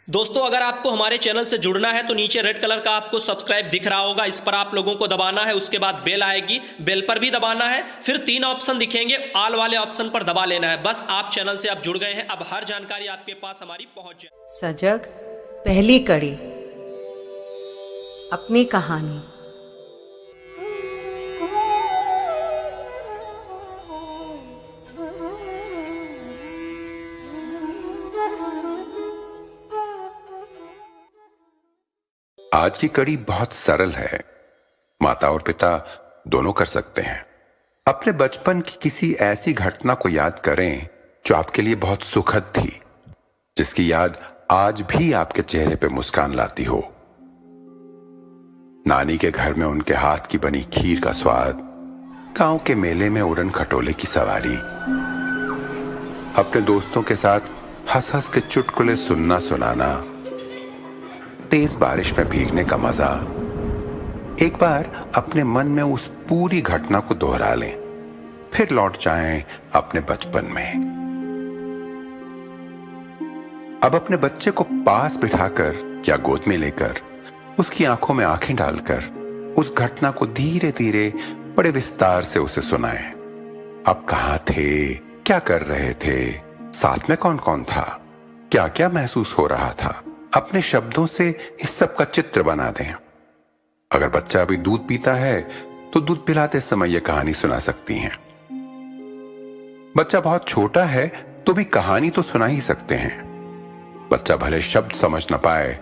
दोस्तों, अगर आपको हमारे चैनल से जुड़ना है तो नीचे रेड कलर का आपको सब्सक्राइब दिख रहा होगा, इस पर आप लोगों को दबाना है। उसके बाद बेल आएगी, बेल पर भी दबाना है। फिर 3 ऑप्शन दिखेंगे, ऑल वाले ऑप्शन पर दबा लेना है। बस आप चैनल से आप जुड़ गए हैं, अब हर जानकारी आपके पास हमारी पहुंच जाए। सजग पहली कड़ी। अपनी कहानी। आज की कड़ी बहुत सरल है। माता और पिता दोनों कर सकते हैं। अपने बचपन की किसी ऐसी घटना को याद करें जो आपके लिए बहुत सुखद थी, जिसकी याद आज भी आपके चेहरे पे मुस्कान लाती हो। नानी के घर में उनके हाथ की बनी खीर का स्वाद, गांव के मेले में उड़न खटोले की सवारी, अपने दोस्तों के साथ हंस हंस के चुटकुले सुनना सुनाना, तेज बारिश में भीगने का मजा। एक बार अपने मन में उस पूरी घटना को दोहरा लें, फिर लौट जाएं अपने बचपन में। अब अपने बच्चे को पास बिठाकर या गोद में लेकर उसकी आंखों में आंखें डालकर उस घटना को धीरे धीरे बड़े विस्तार से उसे सुनाएं। आप कहां थे, क्या कर रहे थे, साथ में कौन कौन था, क्या क्या महसूस हो रहा था, अपने शब्दों से इस सब का चित्र बना दें। अगर बच्चा अभी दूध पीता है तो दूध पिलाते समय यह कहानी सुना सकती हैं। बच्चा बहुत छोटा है तो भी कहानी तो सुना ही सकते हैं। बच्चा भले शब्द समझ न पाए,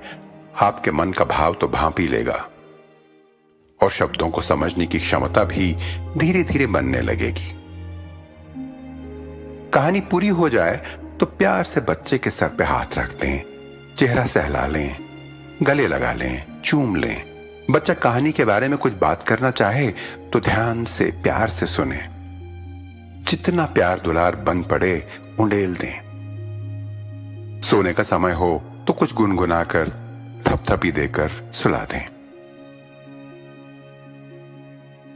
आपके मन का भाव तो भांप ही लेगा और शब्दों को समझने की क्षमता भी धीरे धीरे बनने लगेगी। कहानी पूरी हो जाए तो प्यार से बच्चे के सर पे हाथ रख दें, चेहरा सहला लें, गले लगा लें, चूम लें। बच्चा कहानी के बारे में कुछ बात करना चाहे तो ध्यान से प्यार से सुने। जितना प्यार दुलार बन पड़े उंडेल दें। सोने का समय हो तो कुछ गुनगुनाकर थपथपी देकर सुला दें।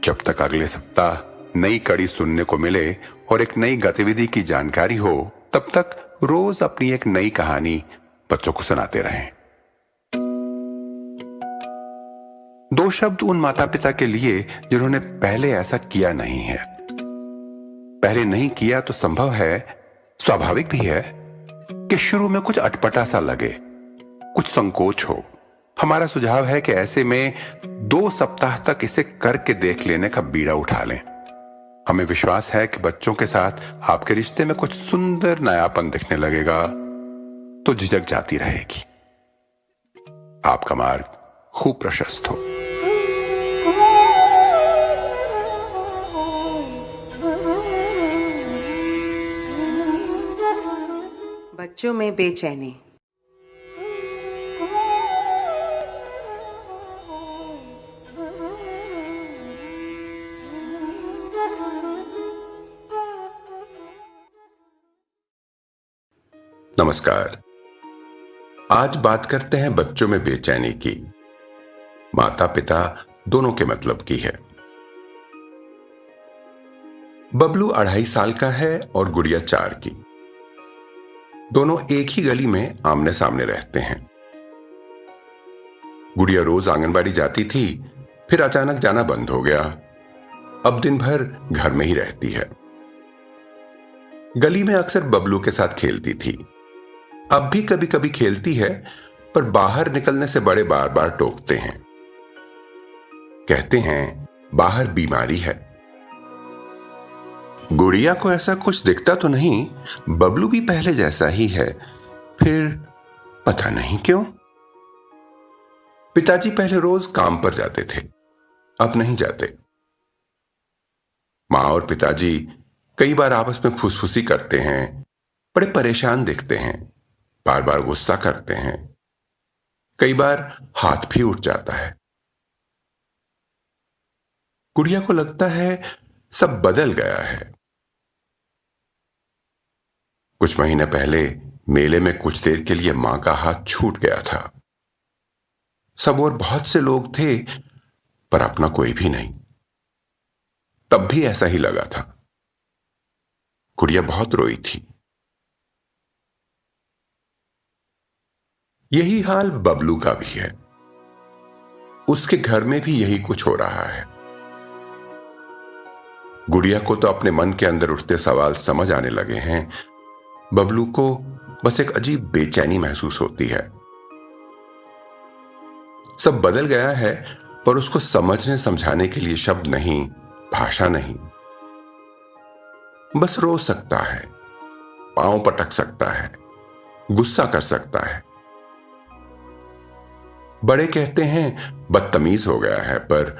जब तक अगले सप्ताह नई कड़ी सुनने को मिले और एक नई गतिविधि की जानकारी हो, तब तक रोज अपनी एक नई कहानी बच्चों को सुनाते रहें। 2 शब्द उन माता पिता के लिए जिन्होंने पहले ऐसा किया नहीं है। पहले नहीं किया तो संभव है, स्वाभाविक भी है कि शुरू में कुछ अटपटा सा लगे, कुछ संकोच हो। हमारा सुझाव है कि ऐसे में 2 सप्ताह तक इसे करके देख लेने का बीड़ा उठा लें। हमें विश्वास है कि बच्चों के साथ आपके रिश्ते में कुछ सुंदर नयापन दिखने लगेगा तो झिझक जाती रहेगी। आपका मार्ग खूब प्रशस्त हो। बच्चों में बेचैनी। नमस्कार। आज बात करते हैं बच्चों में बेचैनी की। माता पिता दोनों के मतलब की है। बबलू 2.5 साल का है और गुड़िया 4 की। दोनों एक ही गली में आमने सामने रहते हैं। गुड़िया रोज आंगनबाड़ी जाती थी, फिर अचानक जाना बंद हो गया। अब दिन भर घर में ही रहती है। गली में अक्सर बबलू के साथ खेलती थी। अब भी कभी कभी खेलती है, पर बाहर निकलने से बड़े बार बार टोकते हैं। कहते हैं बाहर बीमारी है। गुड़िया को ऐसा कुछ दिखता तो नहीं, बबलू भी पहले जैसा ही है, फिर पता नहीं क्यों। पिताजी पहले रोज काम पर जाते थे, अब नहीं जाते। मां और पिताजी कई बार आपस में फुसफुसी करते हैं, बड़े परेशान दिखते हैं, बार बार गुस्सा करते हैं, कई बार हाथ भी उठ जाता है। गुड़िया को लगता है सब बदल गया है। कुछ महीने पहले मेले में कुछ देर के लिए मां का हाथ छूट गया था। सब और बहुत से लोग थे, पर अपना कोई भी नहीं। तब भी ऐसा ही लगा था। गुड़िया बहुत रोई थी। यही हाल बबलू का भी है। उसके घर में भी यही कुछ हो रहा है। गुड़िया को तो अपने मन के अंदर उठते सवाल समझ आने लगे हैं। बबलू को बस एक अजीब बेचैनी महसूस होती है। सब बदल गया है, पर उसको समझने समझाने के लिए शब्द नहीं, भाषा नहीं। बस रो सकता है, पांव पटक सकता है, गुस्सा कर सकता है। बड़े कहते हैं बदतमीज हो गया है, पर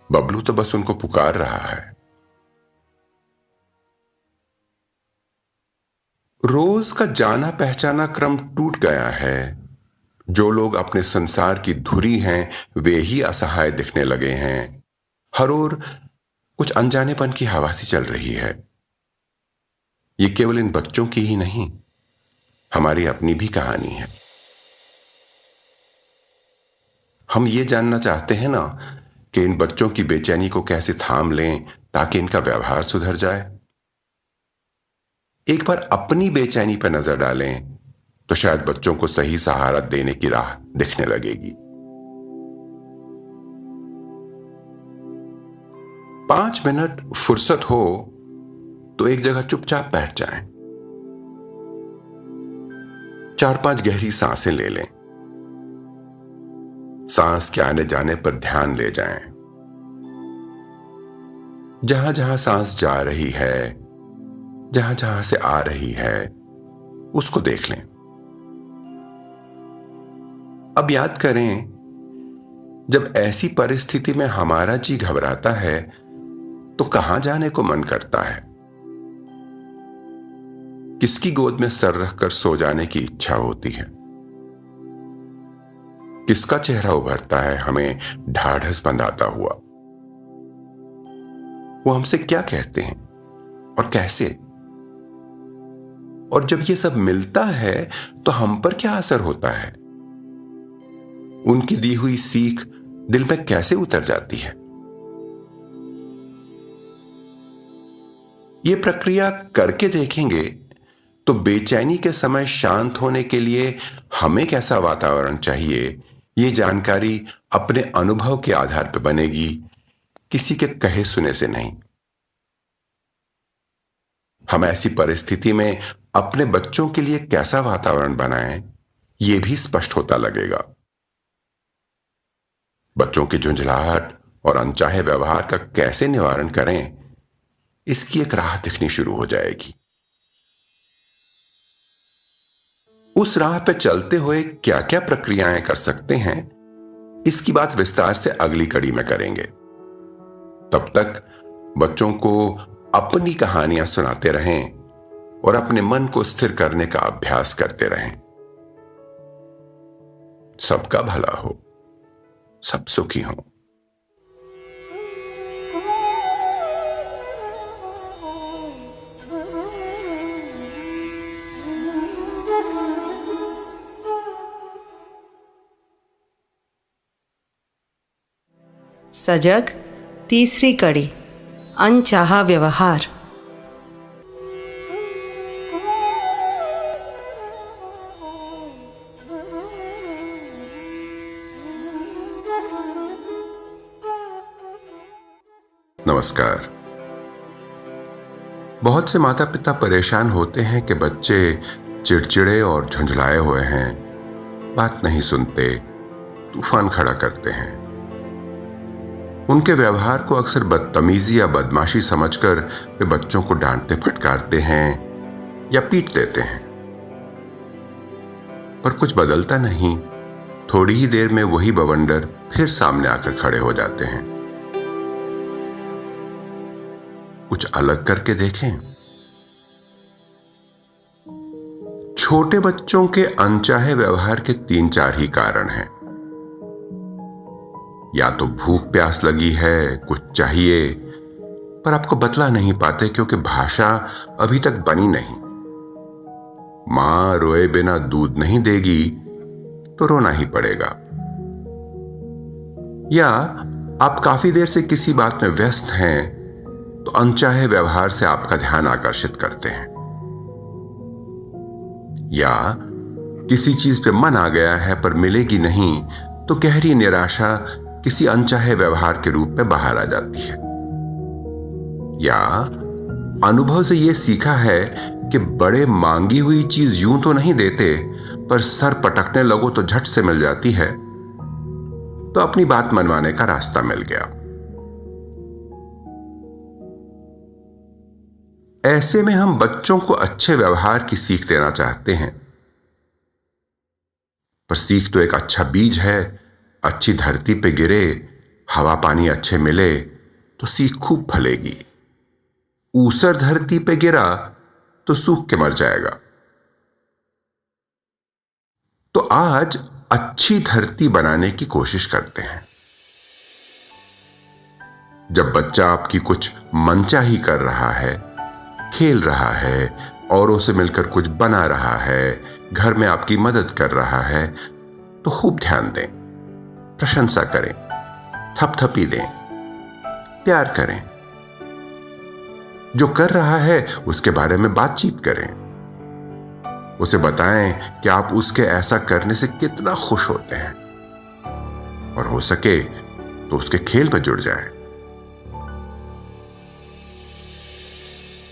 बबलू तो बस उनको पुकार रहा है। रोज का जाना पहचाना क्रम टूट गया है। जो लोग अपने संसार की धुरी हैं, वे ही असहाय दिखने लगे हैं। हर ओर कुछ अनजानेपन की हवा सी चल रही है। ये केवल इन बच्चों की ही नहीं, हमारी अपनी भी कहानी है। हम ये जानना चाहते हैं ना कि इन बच्चों की बेचैनी को कैसे थाम लें ताकि इनका व्यवहार सुधर जाए। एक बार अपनी बेचैनी पर नजर डालें तो शायद बच्चों को सही सहारा देने की राह दिखने लगेगी। 5 मिनट फुर्सत हो तो एक जगह चुपचाप बैठ जाएं। 4-5 गहरी सांसें ले लें। सांस के आने जाने पर ध्यान ले जाएं। जहां जहां सांस जा रही है, जहां जहां से आ रही है, उसको देख लें। अब याद करें, जब ऐसी परिस्थिति में हमारा जी घबराता है तो कहां जाने को मन करता है? किसकी गोद में सर रखकर सो जाने की इच्छा होती है? किसका चेहरा उभरता है हमें ढाढ़स बंधाता हुआ? वो हमसे क्या कहते हैं और कैसे? और जब ये सब मिलता है तो हम पर क्या असर होता है? उनकी दी हुई सीख दिल में कैसे उतर जाती है? ये प्रक्रिया करके देखेंगे तो बेचैनी के समय शांत होने के लिए हमें कैसा वातावरण चाहिए, ये जानकारी अपने अनुभव के आधार पर बनेगी, किसी के कहे सुने से नहीं। हम ऐसी परिस्थिति में अपने बच्चों के लिए कैसा वातावरण बनाएं, यह भी स्पष्ट होता लगेगा। बच्चों की झुंझलाहट और अनचाहे व्यवहार का कैसे निवारण करें, इसकी एक राह दिखनी शुरू हो जाएगी। उस राह पे चलते हुए क्या क्या प्रक्रियाएं कर सकते हैं, इसकी बात विस्तार से अगली कड़ी में करेंगे। तब तक बच्चों को अपनी कहानियां सुनाते रहें और अपने मन को स्थिर करने का अभ्यास करते रहें। सबका भला हो, सब सुखी हों। सजग तीसरी कड़ी, अनचाहा व्यवहार। नमस्कार। बहुत से माता पिता परेशान होते हैं कि बच्चे चिड़चिड़े और झुंझलाए हुए हैं, बात नहीं सुनते, तूफान खड़ा करते हैं। उनके व्यवहार को अक्सर बदतमीजी या बदमाशी समझकर वे बच्चों को डांटते फटकारते हैं या पीट देते हैं। पर कुछ बदलता नहीं। थोड़ी ही देर में वही बवंडर फिर सामने आकर खड़े हो जाते हैं। कुछ अलग करके देखें। छोटे बच्चों के अनचाहे व्यवहार के 3-4 ही कारण हैं। या तो भूख प्यास लगी है, कुछ चाहिए, पर आपको बतला नहीं पाते क्योंकि भाषा अभी तक बनी नहीं। मां रोए बिना दूध नहीं देगी तो रोना ही पड़ेगा। या आप काफी देर से किसी बात में व्यस्त हैं तो अनचाहे व्यवहार से आपका ध्यान आकर्षित करते हैं। या किसी चीज पे मन आ गया है पर मिलेगी नहीं तो गहरी निराशा किसी अनचाहे व्यवहार के रूप में बाहर आ जाती है। या अनुभव से यह सीखा है कि बड़े मांगी हुई चीज यूं तो नहीं देते, पर सर पटकने लगो तो झट से मिल जाती है, तो अपनी बात मनवाने का रास्ता मिल गया। ऐसे में हम बच्चों को अच्छे व्यवहार की सीख देना चाहते हैं, पर सीख तो एक अच्छा बीज है। अच्छी धरती पे गिरे, हवा पानी अच्छे मिले तो सीख खूब फलेगी। ऊसर धरती पे गिरा तो सूख के मर जाएगा। तो आज अच्छी धरती बनाने की कोशिश करते हैं। जब बच्चा आपकी कुछ मनचाही कर रहा है, खेल रहा है, औरों से मिलकर कुछ बना रहा है, घर में आपकी मदद कर रहा है, तो खूब ध्यान दें, प्रशंसा करें, थपथपी दें, प्यार करें। जो कर रहा है उसके बारे में बातचीत करें, उसे बताएं कि आप उसके ऐसा करने से कितना खुश होते हैं, और हो सके तो उसके खेल में जुड़ जाएं।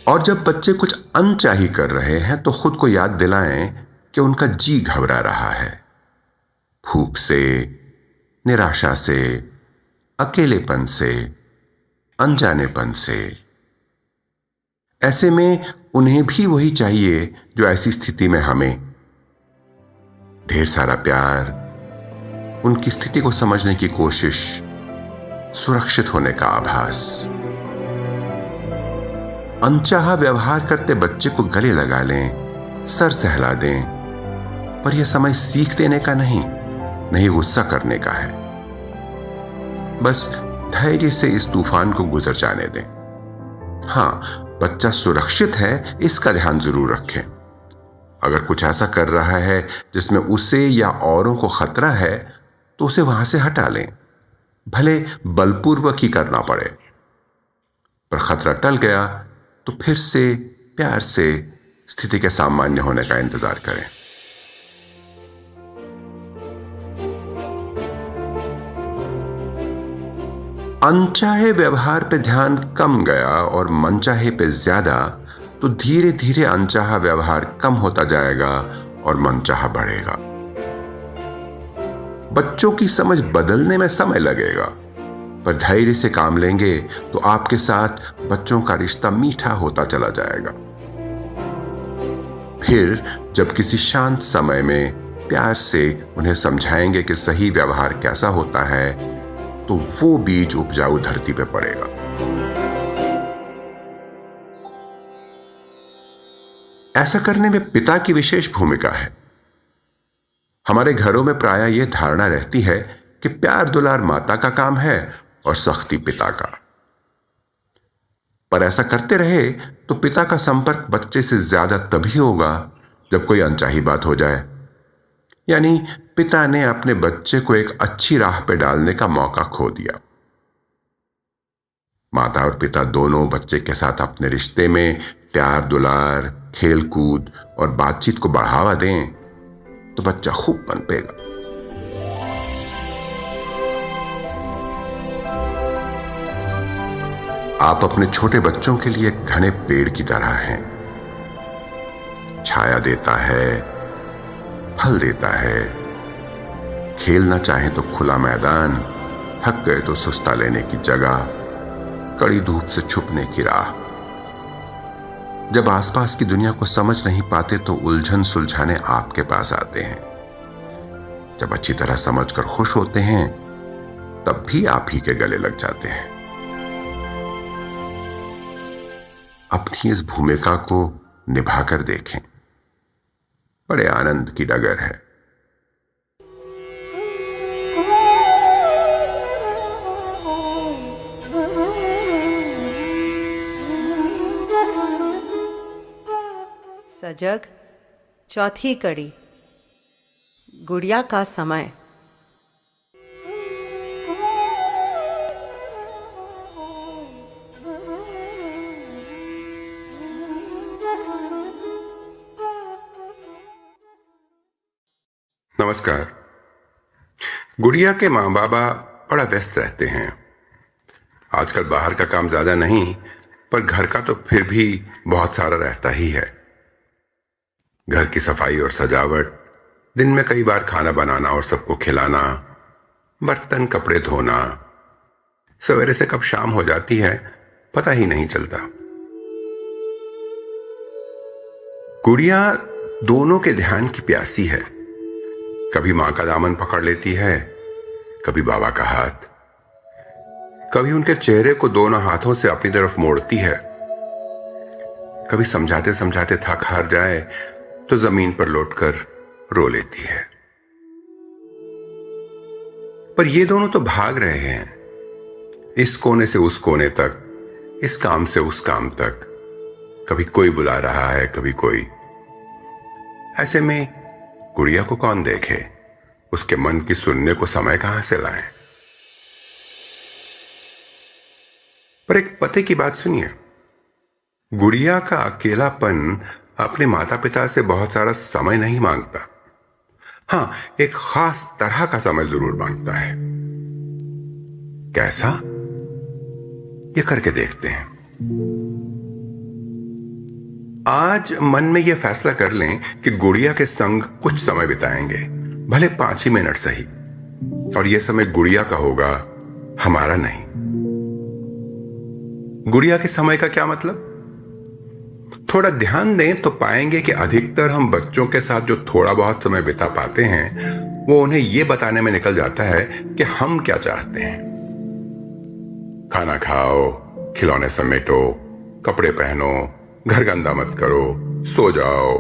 और जब बच्चे कुछ अनचाही कर रहे हैं तो खुद को याद दिलाएं कि उनका जी घबरा रहा है, भूख से, निराशा से, अकेलेपन से, अनजानेपन से। ऐसे में उन्हें भी वही चाहिए जो ऐसी स्थिति में हमें। ढेर सारा प्यार, उनकी स्थिति को समझने की कोशिश, सुरक्षित होने का आभास। अनचाहा व्यवहार करते बच्चे को गले लगा लें, सर सहला दें, पर यह समय सीख देने का नहीं गुस्सा करने का है। बस धैर्य से इस तूफान को गुजर जाने दें। हां, बच्चा सुरक्षित है इसका ध्यान जरूर रखें। अगर कुछ ऐसा कर रहा है जिसमें उसे या औरों को खतरा है तो उसे वहां से हटा लें, भले बलपूर्वक ही करना पड़े। पर खतरा टल गया तो फिर से प्यार से स्थिति के सामान्य होने का इंतजार करें। अनचाहे व्यवहार पे ध्यान कम गया और मनचाहे पे ज्यादा, तो धीरे धीरे अनचाहा व्यवहार कम होता जाएगा और मनचाहा बढ़ेगा। बच्चों की समझ बदलने में समय लगेगा, पर धैर्य से काम लेंगे तो आपके साथ बच्चों का रिश्ता मीठा होता चला जाएगा। फिर जब किसी शांत समय में प्यार से उन्हें समझाएंगे कि सही व्यवहार कैसा होता है, तो वो बीज उपजाऊ धरती पे पड़ेगा। ऐसा करने में पिता की विशेष भूमिका है। हमारे घरों में प्रायः यह धारणा रहती है कि प्यार दुलार माता का काम है और सख्ती पिता का। पर ऐसा करते रहे तो पिता का संपर्क बच्चे से ज्यादा तभी होगा जब कोई अनचाही बात हो जाए, यानी पिता ने अपने बच्चे को एक अच्छी राह पे डालने का मौका खो दिया। माता और पिता दोनों बच्चे के साथ अपने रिश्ते में प्यार दुलार, खेल कूद और बातचीत को बढ़ावा दें तो बच्चा खूब पनपेगा। आप अपने छोटे बच्चों के लिए घने पेड़ की तरह हैं। छाया देता है, फल देता है, खेलना चाहे तो खुला मैदान, थक गए तो सुस्ता लेने की जगह, कड़ी धूप से छुपने की राह। जब आसपास की दुनिया को समझ नहीं पाते तो उलझन सुलझाने आपके पास आते हैं। जब अच्छी तरह समझकर खुश होते हैं तब भी आप ही के गले लग जाते हैं। अपनी इस भूमिका को निभाकर देखें, बड़े आनंद की डगर है। सजग चौथी कड़ी, गुड़िया का समय। नमस्कार। गुड़िया के माँ बाबा बड़ा व्यस्त रहते हैं। आजकल बाहर का काम ज्यादा नहीं, पर घर का तो फिर भी बहुत सारा रहता ही है। घर की सफाई और सजावट, दिन में कई बार खाना बनाना और सबको खिलाना, बर्तन कपड़े धोना, सवेरे से कब शाम हो जाती है पता ही नहीं चलता। गुड़िया दोनों के ध्यान की प्यासी है। कभी मां का दामन पकड़ लेती है, कभी बाबा का हाथ, कभी उनके चेहरे को दोनों हाथों से अपनी तरफ मोड़ती है, कभी समझाते समझाते थक हार जाए तो जमीन पर लौटकर रो लेती है। पर ये दोनों तो भाग रहे हैं, इस कोने से उस कोने तक, इस काम से उस काम तक। कभी कोई बुला रहा है, कभी कोई। ऐसे में गुड़िया को कौन देखे, उसके मन की सुनने को समय कहां से लाए। पर एक पते की बात सुनिए, गुड़िया का अकेलापन अपने माता पिता से बहुत सारा समय नहीं मांगता। हां, एक खास तरह का समय जरूर मांगता है। कैसा, ये करके देखते हैं। आज मन में यह फैसला कर लें कि गुड़िया के संग कुछ समय बिताएंगे, भले 5 ही मिनट सही। और यह समय गुड़िया का होगा, हमारा नहीं। गुड़िया के समय का क्या मतलब? थोड़ा ध्यान दें तो पाएंगे कि अधिकतर हम बच्चों के साथ जो थोड़ा बहुत समय बिता पाते हैं, वो उन्हें यह बताने में निकल जाता है कि हम क्या चाहते हैं। खाना खाओ, खिलौने समेटो, कपड़े पहनो, घर गंदा मत करो, सो जाओ,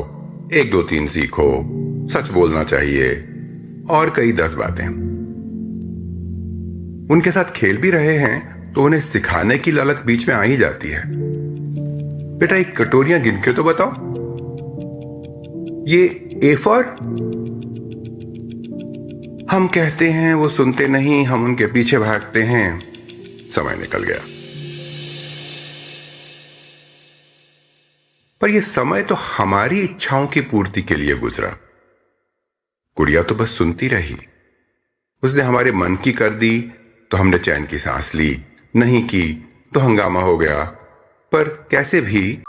1 2 3 सीखो, सच बोलना चाहिए, और कई 10 बातें। उनके साथ खेल भी रहे हैं तो उन्हें सिखाने की ललक बीच में आ ही जाती है। बेटा, एक कटोरियां गिन के तो बताओ, ये A फॉर। हम कहते हैं, वो सुनते नहीं, हम उनके पीछे भागते हैं। समय निकल गया। पर यह समय तो हमारी इच्छाओं की पूर्ति के लिए गुजरा। गुड़िया तो बस सुनती रही। उसने हमारे मन की कर दी तो हमने चैन की सांस ली, नहीं की तो हंगामा हो गया। पर कैसे भी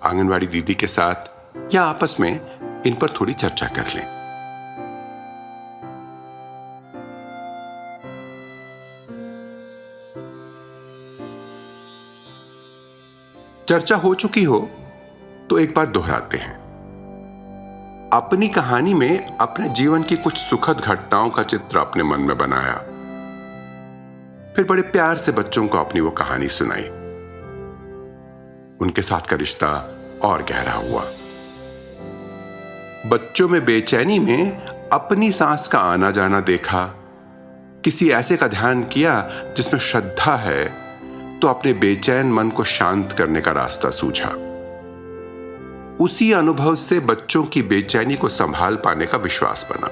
आंगनवाड़ी दीदी के साथ या आपस में इन पर थोड़ी चर्चा कर लें। चर्चा हो चुकी हो तो एक बार दोहराते हैं। अपनी कहानी में अपने जीवन की कुछ सुखद घटनाओं का चित्र अपने मन में बनाया, फिर बड़े प्यार से बच्चों को अपनी वो कहानी सुनाई। उनके साथ का रिश्ता और गहरा हुआ। बच्चों में बेचैनी में अपनी सांस का आना जाना देखा। किसी ऐसे का ध्यान किया जिसमें श्रद्धा है, तो अपने बेचैन मन को शांत करने का रास्ता सूझा। उसी अनुभव से बच्चों की बेचैनी को संभाल पाने का विश्वास बना।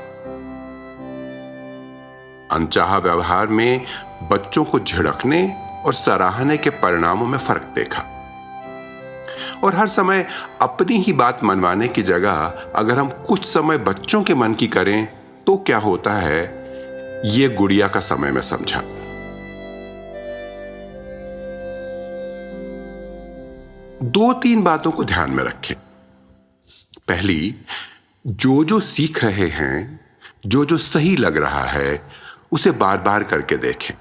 अनचाहा व्यवहार में बच्चों को झिड़कने और सराहने के परिणामों में फर्क देखा। और हर समय अपनी ही बात मनवाने की जगह अगर हम कुछ समय बच्चों के मन की करें तो क्या होता है, ये गुड़िया का समय में समझा। दो तीन बातों को ध्यान में रखें। पहली, जो सीख रहे हैं, जो सही लग रहा है, उसे बार बार करके देखें।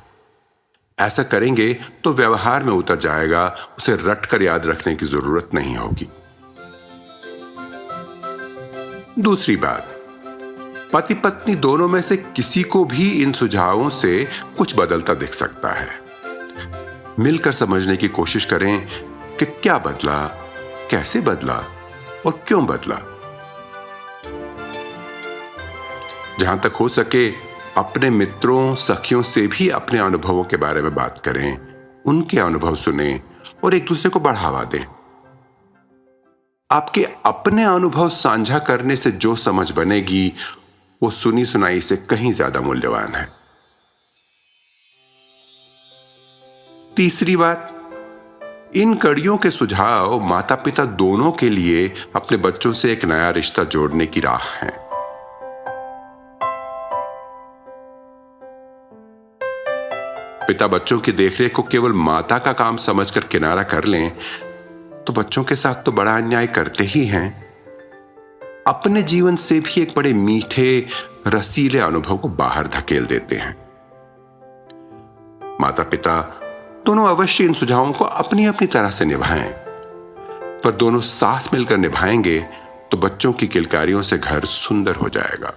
ऐसा करेंगे तो व्यवहार में उतर जाएगा, उसे रट कर याद रखने की जरूरत नहीं होगी। दूसरी बात, पति पत्नी दोनों में से किसी को भी इन सुझावों से कुछ बदलता दिख सकता है। मिलकर समझने की कोशिश करें कि क्या बदला, कैसे बदला और क्यों बदला। जहां तक हो सके अपने मित्रों सखियों से भी अपने अनुभवों के बारे में बात करें, उनके अनुभव सुने और एक दूसरे को बढ़ावा दें। आपके अपने अनुभव साझा करने से जो समझ बनेगी वो सुनी सुनाई से कहीं ज्यादा मूल्यवान है। तीसरी बात, इन कड़ियों के सुझाव माता पिता दोनों के लिए अपने बच्चों से एक नया रिश्ता जोड़ने की राह है। पिता बच्चों की देखरेख को केवल माता का काम समझकर किनारा कर लें तो बच्चों के साथ तो बड़ा अन्याय करते ही हैं। अपने जीवन से भी एक बड़े मीठे रसीले अनुभव को बाहर धकेल देते हैं। माता पिता दोनों अवश्य इन सुझावों को अपनी अपनी तरह से निभाएं, पर दोनों साथ मिलकर निभाएंगे तो बच्चों की किलकारियों से घर सुंदर हो जाएगा।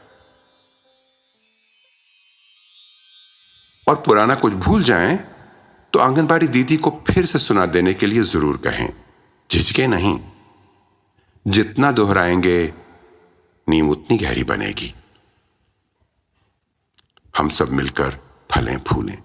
और पुराना कुछ भूल जाएं तो आंगनबाड़ी दीदी को फिर से सुना देने के लिए जरूर कहें, झिझके नहीं। जितना दोहराएंगे नींव उतनी गहरी बनेगी। हम सब मिलकर फलें फूलें।